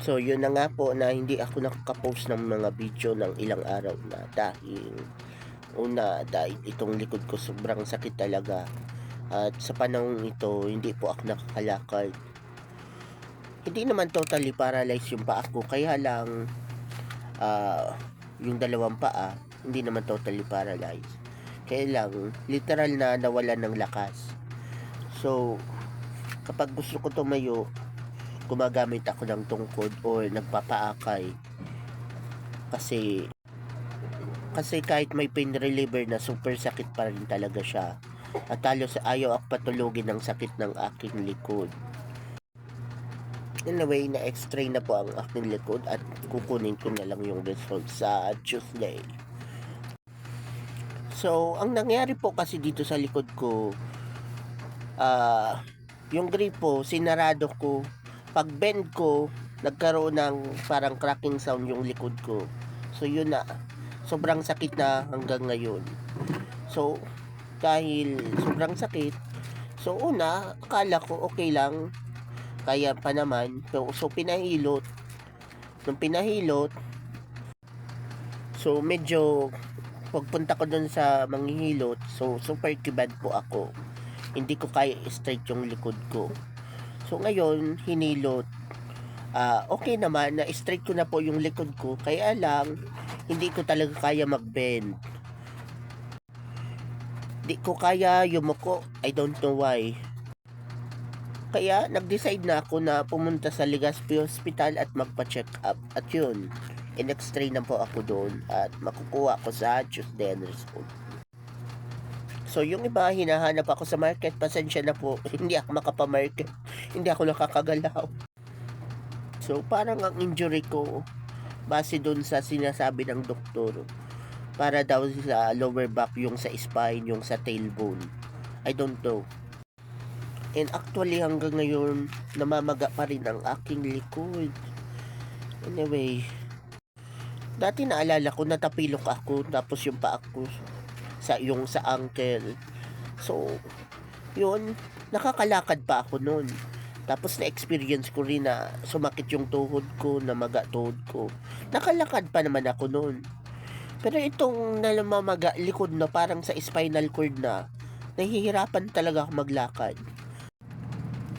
So yun na nga po na hindi ako nakaka-post ng mga video ng ilang araw na dahil dahil itong likod ko sobrang sakit talaga. At sa panahong ito, hindi po ako nakakalakad. Hindi naman totally paralyzed yung paa ko, kaya lang yung dalawang paa, hindi naman totally paralyzed. Kaya lang, literal na nawalan ng lakas. So, kapag gusto ko tumayo, gumagamit ako ng tungkod or nagpapaakay. Kasi kahit may pain reliever na, super sakit pa rin talaga siya. At halos ayaw ako patulogin ng sakit ng aking likod. Anyway, na-x-ray na po ang aking likod at kukunin ko na lang yung result sa Tuesday. So, ang nangyari po kasi dito sa likod ko, yung gripo, sinarado ko. Pag bend ko, nagkaroon ng parang cracking sound yung likod ko. So, yun na. Sobrang sakit na hanggang ngayon. So, dahil sobrang sakit, so akala ko okay lang. Kaya pa naman. So pinahilot. Nung pinahilot, so medyo pagpunta ko dun sa manghihilot, so super kibad po ako. Hindi ko kaya straight yung likod ko. So ngayon, hinilot. Okay naman, na straight ko na po yung likod ko. Kaya lang, hindi ko talaga kaya mag-bend. Di ko kaya yumuko. I don't know why. Kaya nag-decide na ako na pumunta sa Legazpi Hospital at magpa-check up. At yun, in-x-ray na po ako doon at makukuha ko sa Tuesday result. So yung iba, hinahanap ako sa market. Pasensya na po, hindi ako makapamarket. Hindi ako nakakagalaw. So parang ang injury ko, base doon sa sinasabi ng doktor, para daw sa lower back, yung sa spine, yung sa tailbone. I don't know. And actually hanggang ngayon, namamaga pa rin ang aking likod. Anyway, dati naalala ko natapilok ako, tapos yung paa ko sa ankle. So, yun, nakakalakad pa ako noon. Tapos na-experience ko rin na sumakit yung tuhod ko, namaga tuhod ko. Nakalakad pa naman ako noon. Pero itong namamaga likod na parang sa spinal cord na, nahihirapan talaga ako maglakad.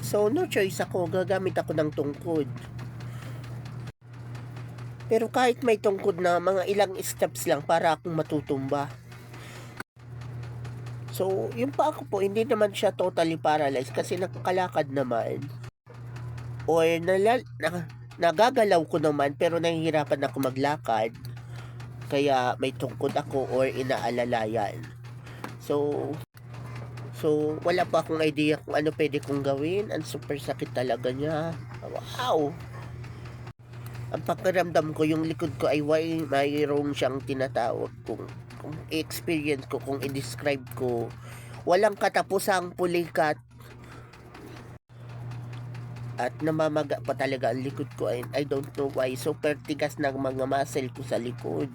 So, no choice ako. Gagamit ako ng tungkod. Pero kahit may tungkod na, mga ilang steps lang para akong matutumba. So, yung pa ako po, hindi naman siya totally paralyzed kasi nakakalakad naman. Or nagagalaw ko naman pero nahihirapan ako maglakad. Kaya may tungkod ako or inaalalayan. So, wala pa akong idea kung ano pwede kong gawin. Ang super sakit talaga niya. Wow! Ang pakiramdam ko, yung likod ko ay mayroong siyang tinatawag. Kung i-experience ko, kung i-describe ko, walang katapusang pulikat. At namamaga pa talaga ang likod ko. And I don't know why. Super tigas ng mga muscle ko sa likod.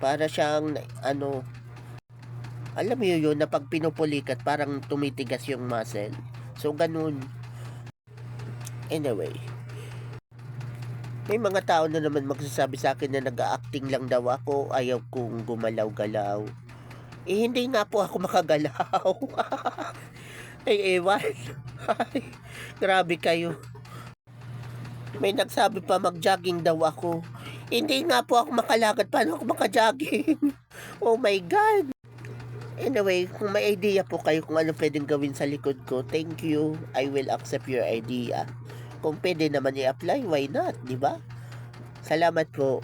Para siyang, alam mo yun, na pag pinupulikat, parang tumitigas yung muscle. So, ganun. Anyway, may mga tao na naman magsasabi sa akin na nag-acting lang daw ako, ayaw kong gumalaw-galaw. Hindi nga po ako makagalaw. Ay, ewan. Ay, grabe kayo. May nagsabi pa mag-jogging daw ako. Hindi nga po ako makalakad. Paano ako makajogging? Oh my God. Anyway, kung may idea po kayo kung ano pwedeng gawin sa likod ko, thank you. I will accept your idea. Kung pwede naman i-apply, why not, di ba? Salamat po.